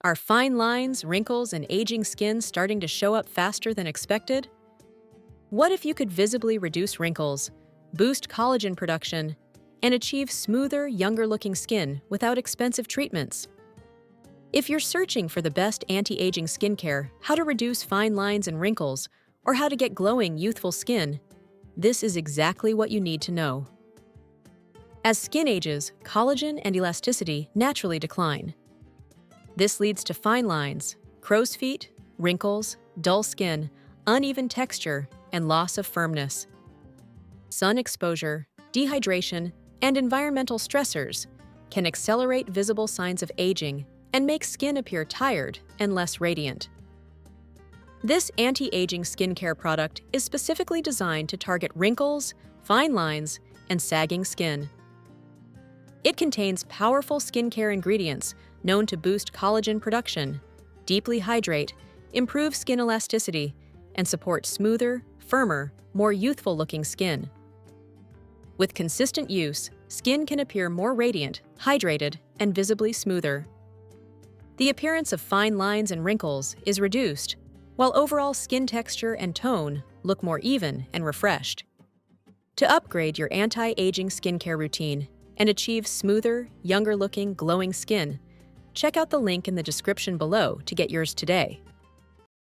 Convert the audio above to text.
Are fine lines, wrinkles, and aging skin starting to show up faster than expected? What if you could visibly reduce wrinkles, boost collagen production, and achieve smoother, younger-looking skin without expensive treatments? If you're searching for the best anti-aging skincare, how to reduce fine lines and wrinkles, or how to get glowing, youthful skin, this is exactly what you need to know. As skin ages, collagen and elasticity naturally decline. This leads to fine lines, crow's feet, wrinkles, dull skin, uneven texture, and loss of firmness. Sun exposure, dehydration, and environmental stressors can accelerate visible signs of aging and make skin appear tired and less radiant. This anti-aging skincare product is specifically designed to target wrinkles, fine lines, and sagging skin. It contains powerful skincare ingredients known to boost collagen production, deeply hydrate, improve skin elasticity, and support smoother, firmer, more youthful-looking skin. With consistent use, skin can appear more radiant, hydrated, and visibly smoother. The appearance of fine lines and wrinkles is reduced, while overall skin texture and tone look more even and refreshed. To upgrade your anti-aging skincare routine and achieve smoother, younger-looking, glowing skin, check out the link in the description below to get yours today.